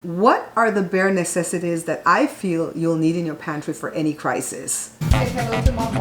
What are the bare necessities that I feel you'll need in your pantry for any crisis? Say hello to Mom.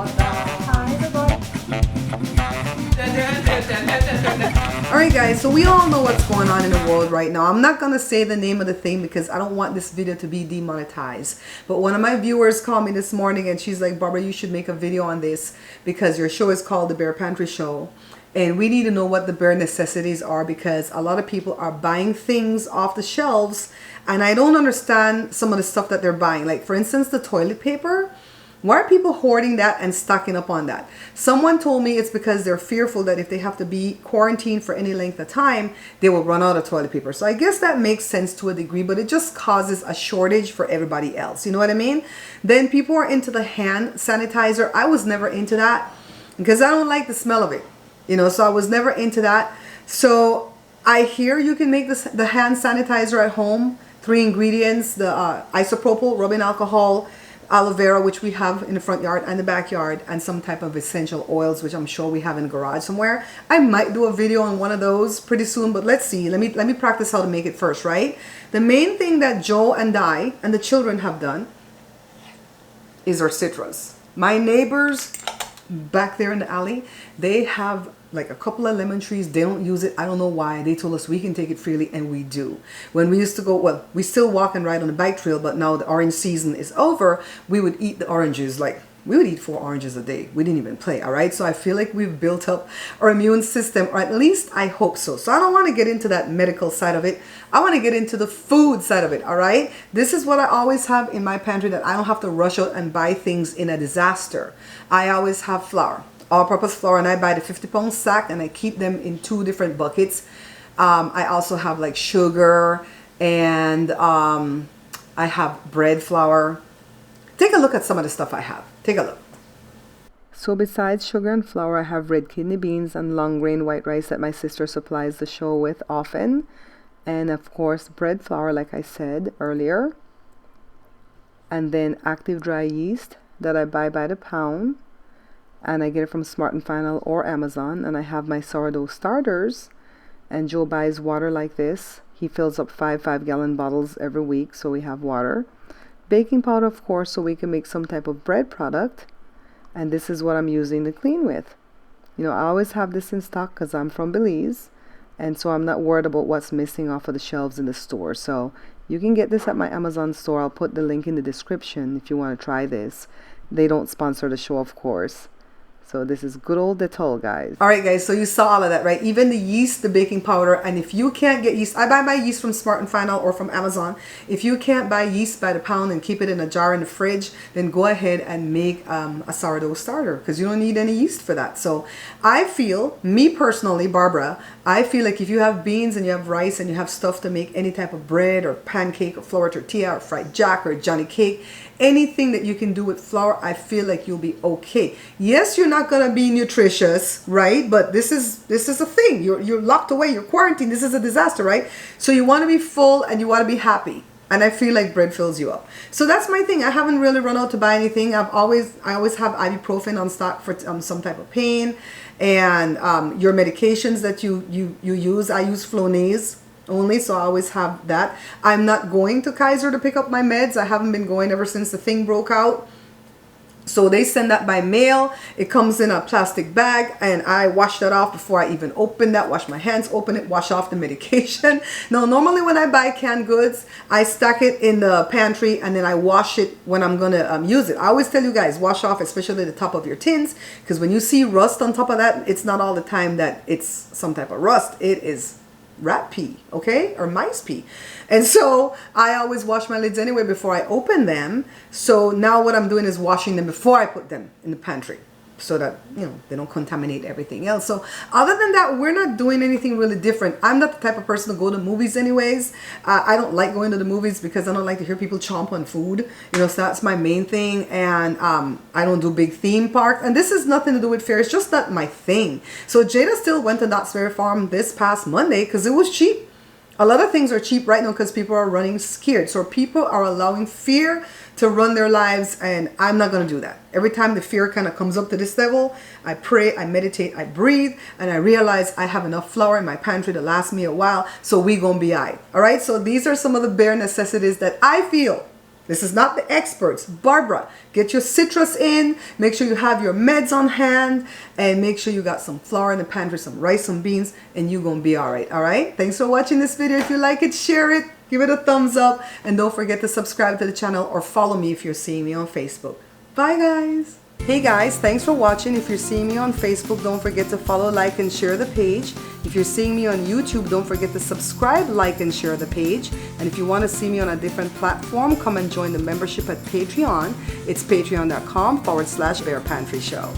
Alright guys, so we all know what's going on in the world right now. I'm not going to say the name of the thing because I don't want this video to be demonetized. But one of my viewers called me this morning and she's like, Barbara, you should make a video on this because your show is called The Bare Pantry Show. And we need to know what the bare necessities are because a lot of people are buying things off the shelves and I don't understand some of the stuff that they're buying. Like for instance, the toilet paper. Why are people hoarding that and stocking up on that? Someone told me it's because they're fearful that if they have to be quarantined for any length of time, they will run out of toilet paper. So I guess that makes sense to a degree, but it just causes a shortage for everybody else. You know what I mean? Then people are into the hand sanitizer. I was never into that because I don't like the smell of it. You know, so I was never into that. So I hear you can make the hand sanitizer at home. 3 ingredients, the isopropyl, rubbing alcohol, aloe vera, which we have in the front yard and the backyard, and some type of essential oils, which I'm sure we have in the garage somewhere. I might do a video on one of those pretty soon, but let's see. Let me practice how to make it first, right? The main thing that Joe and I and the children have done is our citrus. My neighbors back there in the alley, they have like a couple of lemon trees. They don't use it. I don't know why. They told us we can take it freely, and we do. When we used to go, well, we still walk and ride on the bike trail, but now the orange season is over, we would eat the oranges. Like we would eat 4 oranges a day. We didn't even play. All right. So I feel like we've built up our immune system, or at least I hope so. So I don't want to get into that medical side of it. I want to get into the food side of it. All right. This is what I always have in my pantry, that I don't have to rush out and buy things in a disaster. I always have flour, all-purpose flour, and I buy the 50-pound sack and I keep them in 2 different buckets. I also have like sugar and I have bread flour. Take a look at some of the stuff I have. Take a look. So besides sugar and flour, I have red kidney beans and long grain white rice that my sister supplies the show with often. And of course, bread flour, like I said earlier. And then active dry yeast that I buy by the pound. And I get it from Smart and Final or Amazon. And I have my sourdough starters. And Joe buys water like this. He fills up 5 gallon bottles every week, so we have water. Baking powder, of course, so we can make some type of bread product. And this is what I'm using to clean with. You know, I always have this in stock because I'm from Belize. And so I'm not worried about what's missing off of the shelves in the store. So you can get this at my Amazon store. I'll put the link in the description if you want to try this. They don't sponsor the show, of course. So this is good old Dettol, guys. All right, guys, so you saw all of that, right? Even the yeast, the baking powder, and if you can't get yeast, I buy my yeast from Smart and Final or from Amazon. If you can't buy yeast by the pound and keep it in a jar in the fridge, then go ahead and make a sourdough starter because you don't need any yeast for that. So I feel, me personally, Barbara, I feel like if you have beans and you have rice and you have stuff to make any type of bread or pancake or flour tortilla or fried jack or Johnny cake, anything that you can do with flour, I feel like you'll be okay. Yes, you're not gonna be nutritious, right? But this is a thing. You're locked away. You're quarantined. This is a disaster, right? So you want to be full and you want to be happy. And I feel like bread fills you up. So that's my thing. I haven't really run out to buy anything. I always have ibuprofen on stock for some type of pain, and your medications that you use. I use Flonase only, so I always have that. I'm not going to Kaiser to pick up my meds. I haven't been going ever since the thing broke out. So they send that by mail. It comes in a plastic bag and I wash that off before I even open that. Wash my hands, open it, wash off the medication. Now, normally when I buy canned goods, I stack it in the pantry and then I wash it when I'm going to use it. I always tell you guys, wash off especially the top of your tins, because when you see rust on top of that, it's not all the time that it's some type of rust. It is rat pee, okay, or mice pee. And so I always wash my lids anyway before I open them. So now what I'm doing is washing them before I put them in the pantry so that, you know, they don't contaminate everything else. So other than that, we're not doing anything really different. I'm not the type of person to go to movies anyways. I don't like going to the movies because I don't like to hear people chomp on food. You know, so that's my main thing. And I don't do big theme parks. And this has nothing to do with fair. It's just not my thing. So Jada still went to Knott's Berry Farm this past Monday because it was cheap. A lot of things are cheap right now because people are running scared. So people are allowing fear to run their lives, and I'm not going to do that. Every time the fear kind of comes up to this level, I pray, I meditate, I breathe, and I realize I have enough flour in my pantry to last me a while, so we going to be all right. All right, so these are some of the bare necessities that I feel. This is not the experts. Barbara, get your citrus in. Make sure you have your meds on hand. And make sure you got some flour in the pantry, some rice, some beans. And you're going to be all right. All right? Thanks for watching this video. If you like it, share it. Give it a thumbs up. And don't forget to subscribe to the channel or follow me if you're seeing me on Facebook. Bye, guys. Hey guys, thanks for watching. If you're seeing me on Facebook, don't forget to follow, like, and share the page. If you're seeing me on YouTube, don't forget to subscribe, like, and share the page. And if you want to see me on a different platform, come and join the membership at Patreon. It's patreon.com/Bear Pantry Show.